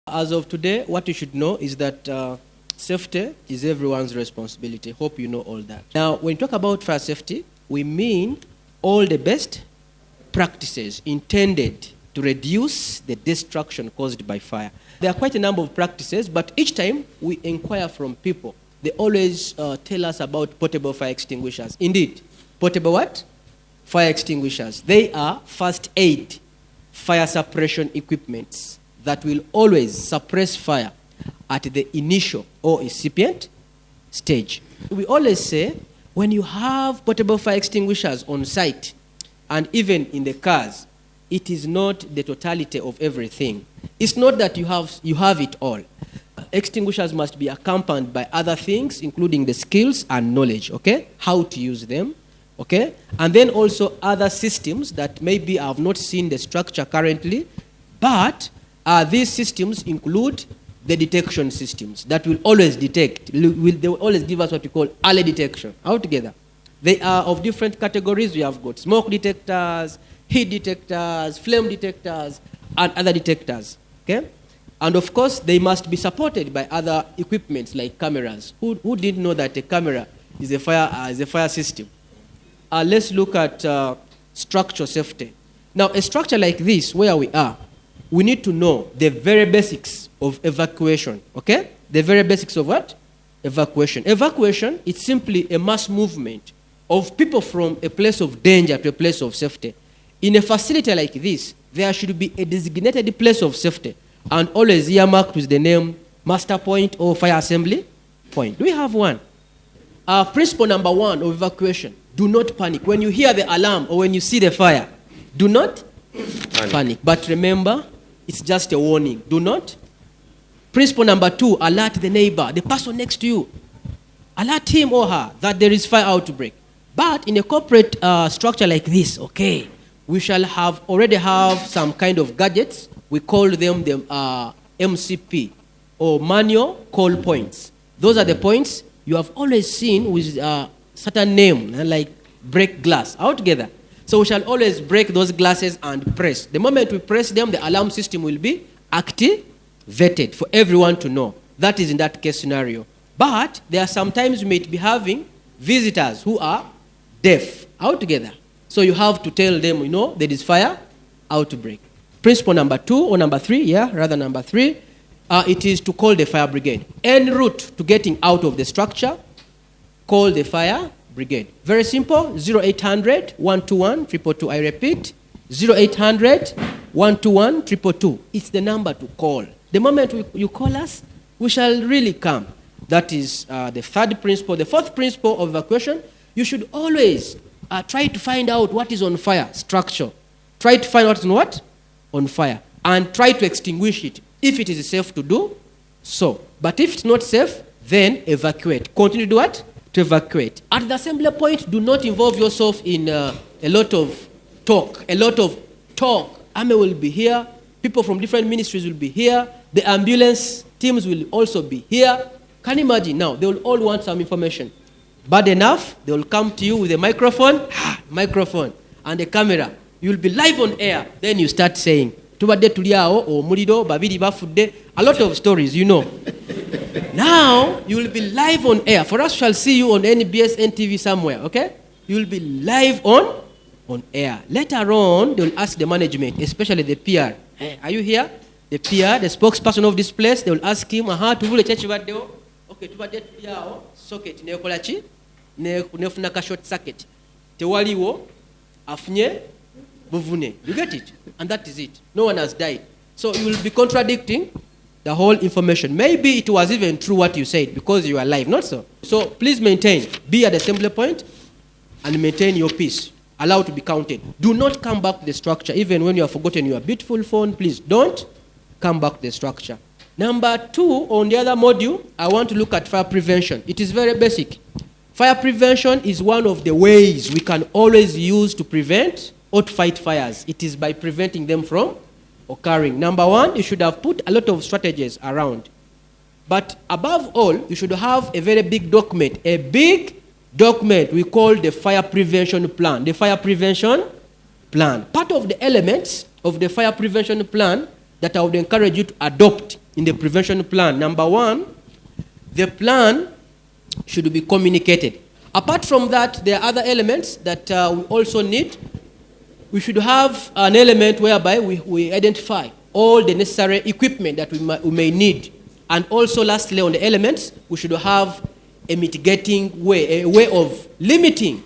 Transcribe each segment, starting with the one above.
As of today, what you should know is that safety is everyone's responsibility. Hope you know all that. Now, when we talk about fire safety, we mean all the best practices intended to reduce the destruction caused by fire. There are quite a number of practices, but each time we inquire from people, they always tell us about portable fire extinguishers. Indeed, portable what? Fire extinguishers. They are first aid fire suppression equipments that will always suppress fire at the initial or incipient stage. We always say, when you have portable fire extinguishers on site, and even in the cars, it is not the totality of everything. It's not that you have it all. Extinguishers must be accompanied by other things, including the skills and knowledge, okay? How to use them, okay? And then also other systems that maybe I have not seen the structure currently, but these systems include the detection systems that will always detect. They will always give us what we call early detection altogether. They are of different categories. We have got smoke detectors, heat detectors, flame detectors, and other detectors. Okay? And of course, they must be supported by other equipments like cameras. Who didn't know that a camera is a fire system? Let's look at structure safety. Now, a structure like this, where we are, we need to know the very basics of evacuation. Okay? The very basics of what? Evacuation. Evacuation is simply a mass movement of people from a place of danger to a place of safety. In a facility like this, there should be a designated place of safety and always earmarked with the name master point or fire assembly point. Do we have one? Principle number 1 of evacuation, do not panic. When you hear the alarm or when you see the fire, do not panic. But remember, it's just a warning. Do not. Principle number 2, alert the neighbor, the person next to you. Alert him or her that there is fire outbreak. But in a corporate structure like this, okay, we shall already have some kind of gadgets. We call them the MCP, or manual call points. Those are the points you have always seen with a certain name, like break glass, altogether. So we shall always break those glasses and press. The moment we press them, the alarm system will be activated for everyone to know. That is in that case scenario. But there are sometimes we may be having visitors who are deaf altogether. So you have to tell them, there is fire outbreak. Principle number 2 or number 3, number 3, it is to call the fire brigade. En route to getting out of the structure, call the fire brigade. Very simple, 0800 121 222. I repeat, 0800 121 222. It's the number to call. The moment you call us, we shall really come. That is the third principle. The fourth principle of evacuation, you should always try to find out what is on fire, structure. Try to find out what? On fire. And try to extinguish it if it is safe to do so. But if it's not safe, then evacuate. Continue to do what? To evacuate. At the assembly point, do not involve yourself in a lot of talk. Army will be here. People from different ministries will be here. The ambulance teams will also be here. Can you imagine now? They will all want some information. Bad enough, they will come to you with a microphone, and a camera. You will be live on air. Then you start saying, tubadde tuliao or murido babiri bafudde. A lot of stories, Now, you will be live on air. For us, shall see you on NBS, NTV somewhere, okay? You will be live on air. Later on, they will ask the management, especially the PR. Hey, are you here? The PR, the spokesperson of this place, they will ask him, tubule chechi baddeo. Okay, tubadde tuliao socket nekola chi? Nefuna ka short circuit. Tewaliwo afunye buvune. You get it? And that is it. No one has died. So you will be contradicting the whole information. Maybe it was even true what you said because you are alive. Not so. So please maintain. Be at the assembly point and maintain your peace. Allow to be counted. Do not come back to the structure. Even when you have forgotten your beautiful phone, please don't come back to the structure. Number 2, on the other module, I want to look at fire prevention. It is very basic. Fire prevention is one of the ways we can always use to prevent or to fight fires. It is by preventing them from occurring. Number 1, you should have put a lot of strategies around. But above all, you should have a very big document. A big document we call the fire prevention plan. The fire prevention plan. Part of the elements of the fire prevention plan that I would encourage you to adopt in the prevention plan. Number one, the plan should be communicated. Apart from that, there are other elements that we also need. We should have an element whereby we identify all the necessary equipment that we may need. And also, lastly, on the elements, we should have a mitigating way, a way of limiting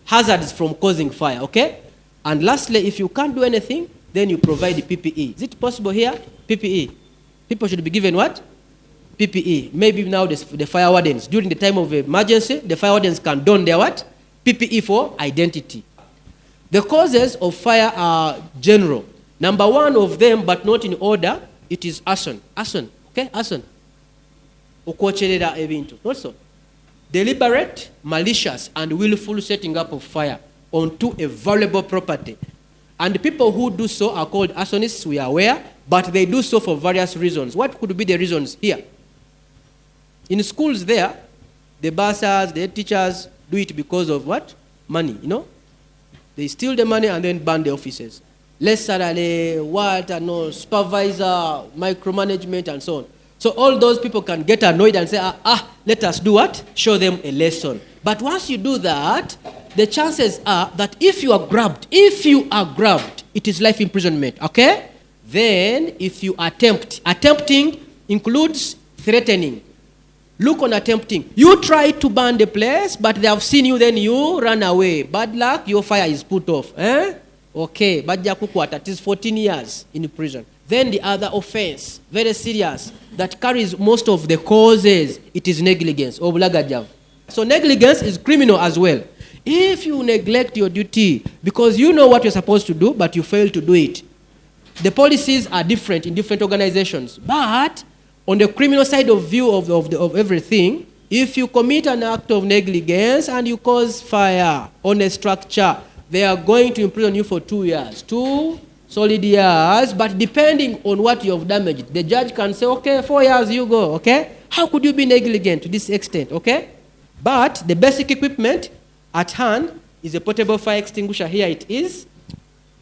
hazards from causing fire, okay? And lastly, if you can't do anything, then you provide the PPE. Is it possible here? PPE. People should be given what? PPE. Maybe now the fire wardens, during the time of emergency, the fire wardens can don their what? PPE for identity. The causes of fire are general. Number one of them, but not in order, it is arson. Arson, okay? Arson. Okwocherera ebintu. Also, deliberate, malicious, and willful setting up of fire onto a valuable property. And the people who do so are called arsonists, we are aware, but they do so for various reasons. What could be the reasons here? In schools there, the bursars, the teachers do it because of what? Money, you know? They steal the money and then burn the offices. Less salary, what, supervisor, micromanagement, and so on. So all those people can get annoyed and say, let us do what? Show them a lesson. But once you do that, the chances are that if you are grabbed, it is life imprisonment, okay? Then if you attempting includes threatening. Look on attempting. You try to burn the place, but they have seen you, then you run away. Bad luck, your fire is put off. Okay, Bajja Kukwata, it is 14 years in prison. Then the other offense, very serious, that carries most of the causes, it is negligence or bulagajav. So negligence is criminal as well. If you neglect your duty because you know what you're supposed to do, but you fail to do it. The policies are different in different organizations, but on the criminal side of view of everything, if you commit an act of negligence and you cause fire on a structure, they are going to imprison you for 2 years. 2 solid years, but depending on what you have damaged, the judge can say, okay, 4 years you go, okay? How could you be negligent to this extent, okay? But the basic equipment at hand is a portable fire extinguisher. Here it is.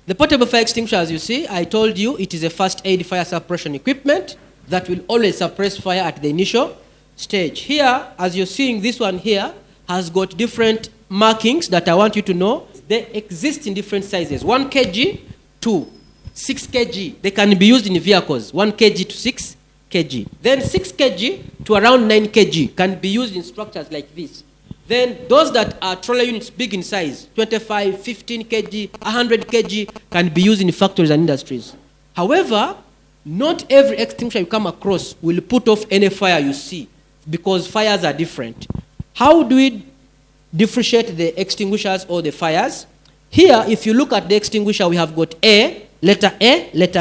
The portable fire extinguisher, as you see, I told you, it is a first aid fire suppression equipment that will always suppress fire at the initial stage. Here, as you're seeing, this one here has got different markings that I want you to know. They exist in different sizes. 1 kg to 6 kg. They can be used in vehicles. 1 kg to 6 kg. Then 6 kg to around 9 kg can be used in structures like this. Then those that are trolley units big in size, 25, 15 kg, 100 kg, can be used in factories and industries. However, not every extinguisher you come across will put off any fire you see because fires are different. How do we differentiate the extinguishers or the fires? Here, if you look at the extinguisher, we have got A, letter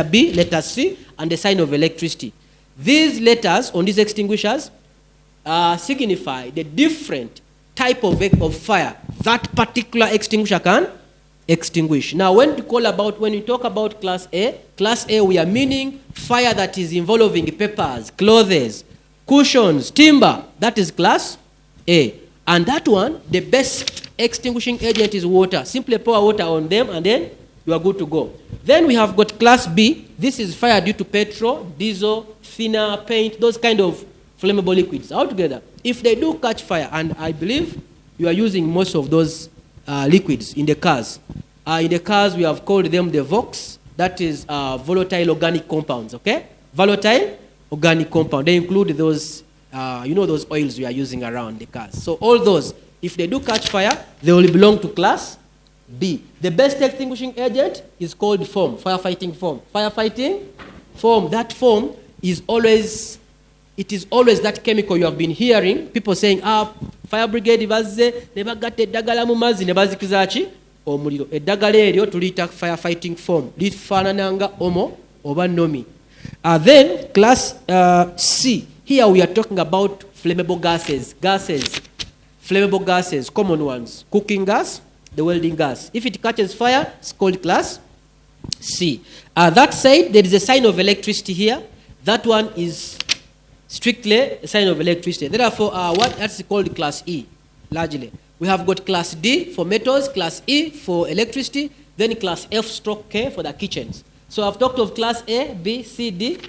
B, letter C, and the sign of electricity. These letters on these extinguishers signify the different type of fire that particular extinguisher can extinguish. Now, when we talk about class A, we are meaning fire that is involving papers, clothes, cushions, timber. That is class A. And that one, the best extinguishing agent is water. Simply pour water on them and then you are good to go. Then we have got class B. This is fire due to petrol, diesel, thinner, paint, those kind of flammable liquids altogether. If they do catch fire, and I believe you are using most of those liquids in the cars. In the cars, we have called them the VOCs. That is volatile organic compounds, okay? Volatile organic compound. They include those, those oils we are using around the cars. So all those, if they do catch fire, they will belong to class B. The best extinguishing agent is called foam, firefighting foam. Firefighting foam, that foam is always that chemical you have been hearing, people saying, fire brigade bazze, ne bagatta eddagala mu mazzi ne bazikiza ki? Omuliro. Eddagala eryo tuliyita firefighting foam. Lifaanana nga omo oba nomi. Then class C. Here we are talking about flammable gases. Flammable gases, common ones. Cooking gas, the welding gas. If it catches fire, it's called class C. That side, there is a sign of electricity here. That one is strictly a sign of electricity. Therefore, that's called class E, largely. We have got class D for metals, class E for electricity, Then class F stroke K for the kitchens. So I've talked of class A, B, C, D,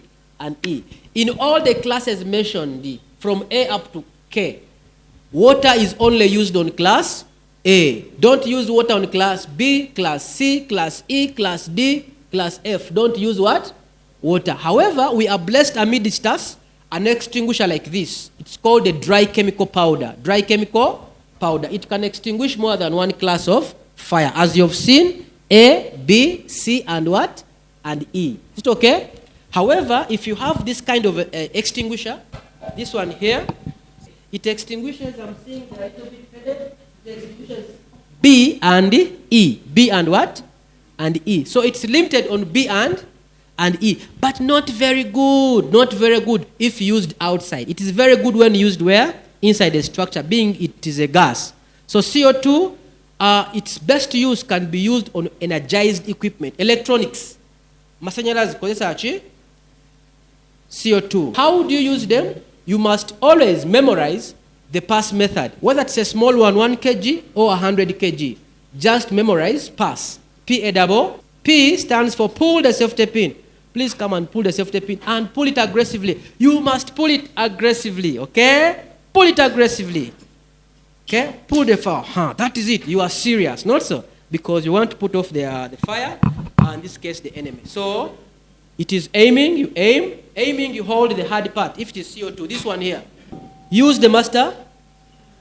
and E. In all the classes mentioned, from A up to K, water is only used on class A. Don't use water on class B, class C, class E, class D, class F. Don't use what? Water. However, we are blessed amidst us an extinguisher like this. It's called a dry chemical powder. Dry chemical powder. It can extinguish more than one class of fire. As you've seen, A, B, C, and what? And E. Is it okay? However, if you have this kind of extinguisher, this one here, it extinguishes, I'm seeing the little bit headed, it extinguishes B and E. B and what? And E. So it's limited on B and E. But not very good. Not very good if used outside. It is very good when used where? Inside the structure, being it is a gas. So CO2, its best use can be used on energized equipment, electronics. Masanyalazi kozesa ki? CO2. How do you use them? You must always memorize the pass method. Whether it's a small one, 1 kg or 100 kg. Just memorize pass. P-A-double. P stands for pull the safety pin. Please come and pull the safety pin and pull it aggressively. You must pull it aggressively, okay? Pull it aggressively. Okay? Pull the fire. That is it. You are serious, not so? Because you want to put off the fire, and in this case, the enemy. So, it is aiming, you aim. Aiming, you hold the hard part. If it is CO2, this one here. Use the master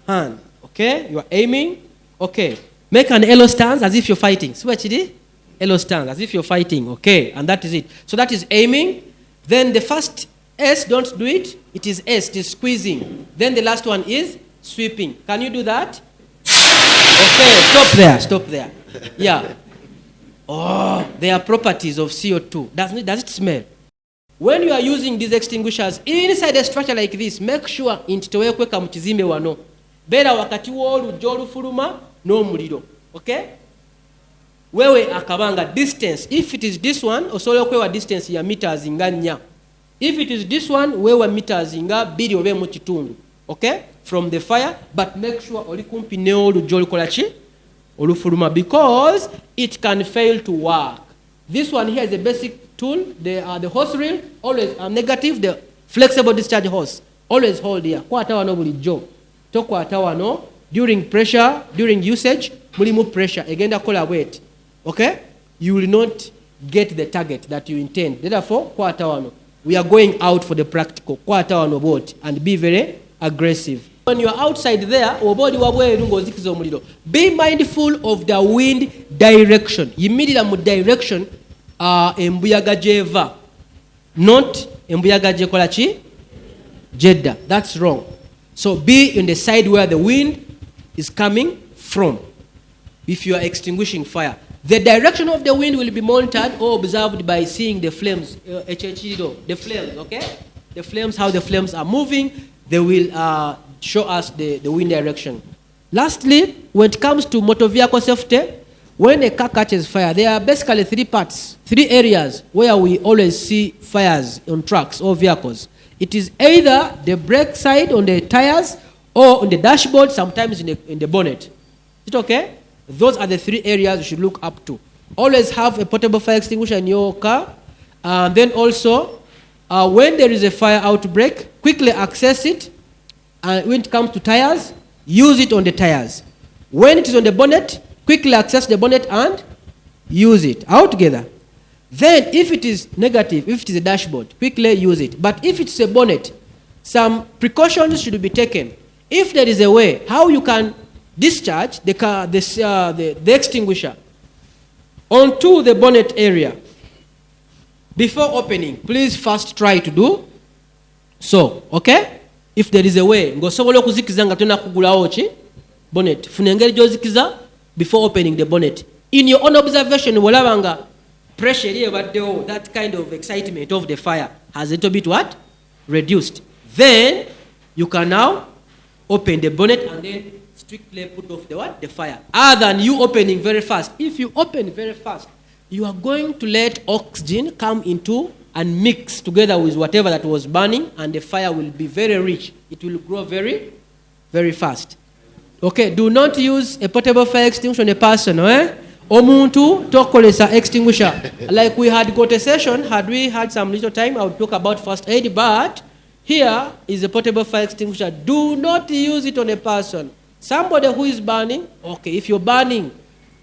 hand. Okay? You are aiming. Okay. Make an Elo stance as if you're fighting. Switch it. Elo stance as if you're fighting. Okay. And that is it. So that is aiming. Then the first S, don't do it. It is S, it is squeezing. Then the last one is sweeping. Can you do that? Okay, stop there. Yeah. Oh, there are properties of CO2. Does it smell? When you are using these extinguishers inside a structure like this, make sure intitowekweka mu kizimbe wano. Beera wakati w'olujja olufuluma n'omuliro. Okay? Wewe akabanga distance. If it is this one, osobola okwewa distance ya meters nga 4. If it is this one, wewe meters nga 2 obe mu kitundu. Okay? From the fire, but make sure oli kumpi ne olujja olukola ki? Olufuluma, because it can fail to work. This one here is a basic tool. The hose reel, always negative, the flexible discharge hose. Always hold here. Kwata wano bulijjo. Tokwata wano. During pressure, during usage, mulimu pressure. Egenda kola weight. Okay? You will not get the target that you intend. Therefore, kwata wano. We are going out for the practical. Kwata wano boat. And be very aggressive. When you are outside there, be mindful of the wind direction. Immediately mu direction embuyaga jeva. Not embuyaga jekola chi? Jeddah. That's wrong. So be in the side where the wind is coming from. If you are extinguishing fire. The direction of the wind will be monitored or observed by seeing the flames. The flames, okay? The flames, how the flames are moving. They will show us the wind direction. Lastly, when it comes to motor vehicle safety, when a car catches fire, there are basically 3 parts, 3 areas where we always see fires on trucks or vehicles. It is either the brake side on the tires or on the dashboard, sometimes in the bonnet. Is it okay? Those are the 3 areas you should look up to. Always have a portable fire extinguisher in your car. Then also, when there is a fire outbreak, quickly access it. And when it comes to tires, use it on the tires. When it is on the bonnet, quickly access the bonnet and use it. All together. Then, if it is negative, if it is a dashboard, quickly use it. But if it's a bonnet, some precautions should be taken. If there is a way how you can discharge the extinguisher onto the bonnet area before opening, please first try to do so. Okay? If there is a way, ngosobola okuzikiza nga tuna kugulawo ki bonnet. Funa engeri gy'ozikiza before opening the bonnet. In your own observation, wolabanga pressure ebaddewo, that kind of excitement of the fire has a little bit what? Reduced. Then you can now open the bonnet and then strictly put off the what? The fire. Other than you opening very fast. If you open very fast, you are going to let oxygen come into and mix together with whatever that was burning, and the fire will be very rich. It will grow very, very fast. Okay, do not use a portable fire extinguisher on a person, Omuntu tokolesa extinguisher. Like we had got a session, had we had some little time, I would talk about first aid, but here is a portable fire extinguisher. Do not use it on a person. Somebody who is burning, okay, if you're burning,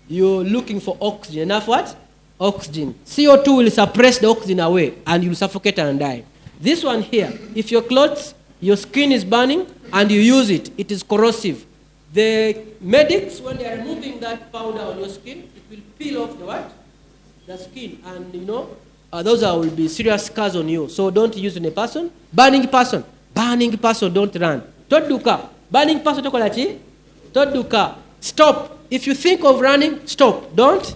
you're looking for oxygen. Enough what? Oxygen. CO2 will suppress the oxygen away and you'll suffocate and die. This one here, if your clothes, your skin is burning and you use it, it is corrosive. The medics, when they are removing that powder on your skin, it will peel off the what? The skin. And you know, those will be serious scars on you. So don't use it on a person. Burning person, don't run. Toduka. Burning person, toduka. Stop. If you think of running, stop. Don't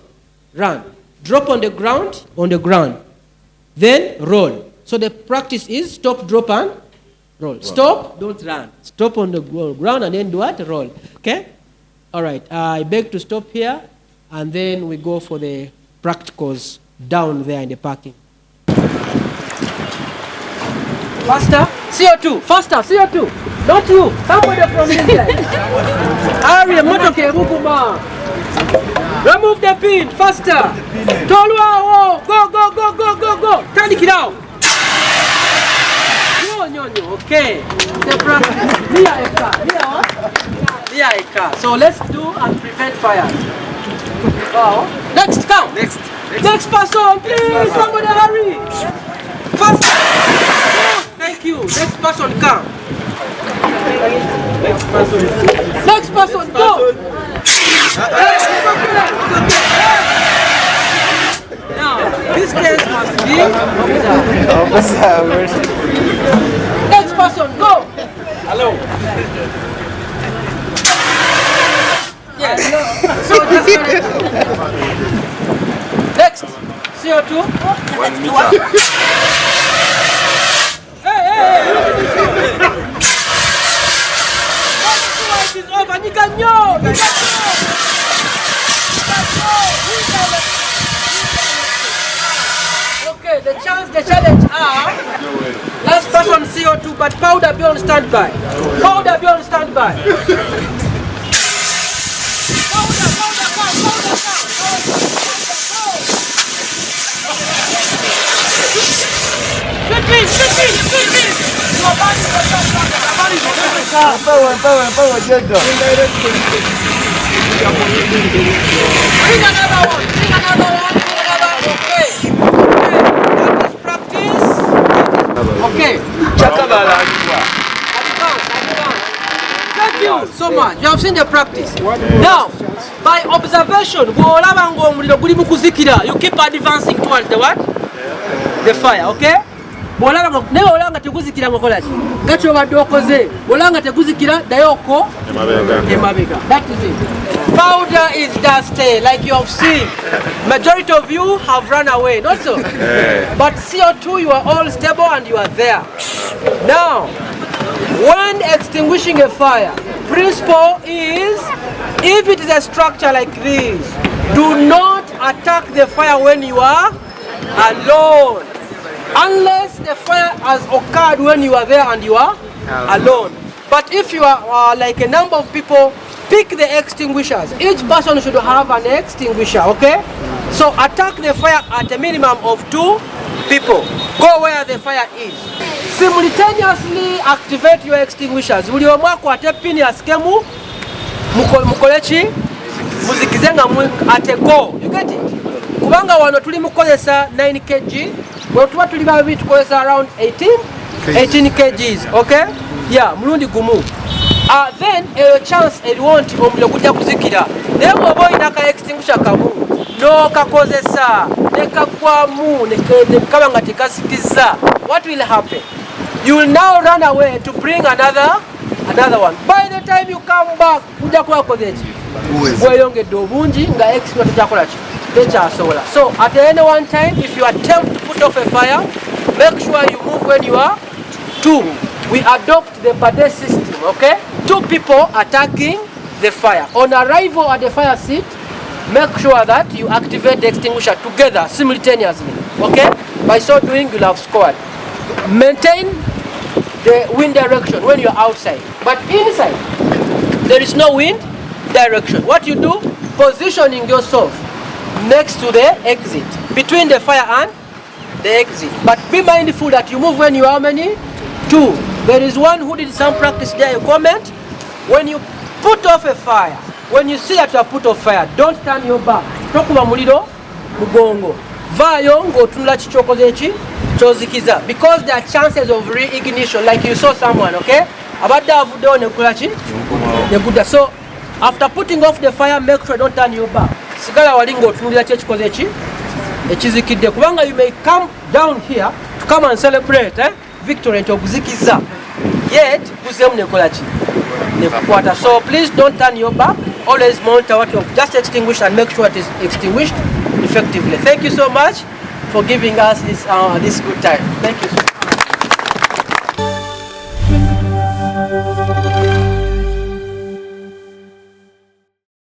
run. Drop on the ground. Then roll. So the practice is stop, drop, and roll. Stop, don't run. Stop on the ground and then do what? Roll. Okay? All right. I beg to stop here and then we go for the practicals down there in the parking. Faster. CO2. Faster. CO2. Not you. Somebody from inside. Hurry, motoke, Rukuma. Remove the pin. Faster. Tolwa. Go. Turn it out. No. Okay. The practice. Near a car. So let's do and prevent fire. Wow. Next, come. Next person, please. Somebody hurry. Faster. Thank you. Next person, come. Next person, go. Now, this case must be observed. Next person, go. Hello. Yes. So next, CO2. 1 meter. Hey. It is over. Okay, the challenge are last person CO2, but powder be on standby. Powder, come. Bring another one. Practice. Okay. Thank you so much. You have seen the practice. Now, by observation, you keep advancing towards the what? The fire, okay? Never olanga teguzikira ngokolaki gacho badokoze olanga teguzikira dayoko emabega. That is it. Powder is dusty, like you have seen. Majority of you have run away, not so. But CO2, you are all stable and you are there. Now, when extinguishing a fire, principle is, if it is a structure like this, do not attack the fire when you are alone. Unless the fire has occurred when you are there and you are alone. But if you are like a number of people, pick the extinguishers. Each person should have an extinguisher, okay? So attack the fire at a minimum of 2 people. Go where the fire is. Simultaneously activate your extinguishers. Buli omu akwate pin ya skemu mukolechi muzikizenga at a go. You get it? Kubanga wano tuli mukozesa 9 kg. Well, tuba tuli babi tukozesa around 18 kgs, okay? Yeah, mulundi gumu. Then a chance want omuliro kujja kuzikira. Naye bw'oba olina ka extinguisher kamu n'okakozesa ne kagwamu ne kaba nga tekasikiza, what will happen? You will now run away to bring another one. By the time you come back, kujja kubakoze ki? Weyongedde obungi nga extinguisher tejakola ki? Techasobola. So at any one time, if you attempt to put off a fire, make sure you move when you are 2. We adopt the Pade system, okay? 2 people attacking the fire. On arrival at the fire seat, make sure that you activate the extinguisher together, simultaneously, okay? By so doing, you'll have scored. Maintain the wind direction when you're outside. But inside, there is no wind direction. What you do, positioning yourself next to the exit, between the fire and the exit. But be mindful that you move when you are how many? 2. There is one who did some practice there. A comment: when you put off a fire, when you see that you have put off fire, don't turn your back. Tokuba muliro mugongo. Vaayo ng'otunula kikyokoze eki kyozikiza, because there are chances of re-ignition, like you saw someone, okay? Abadde avuddewo nekola ki? Negudda. So after putting off the fire, make sure don't turn your back. Sigala wali ng'otunulira ki ekikoze eki ekizikidde, kubanga you may come down here to come and celebrate victory nti okuzikiza, yet kuzeemu nekola ki? Nekukwata. So please don't turn your back. Always monitor what you have just extinguished and make sure it is extinguished effectively. Thank you so much for giving us this good time. Thank you so much.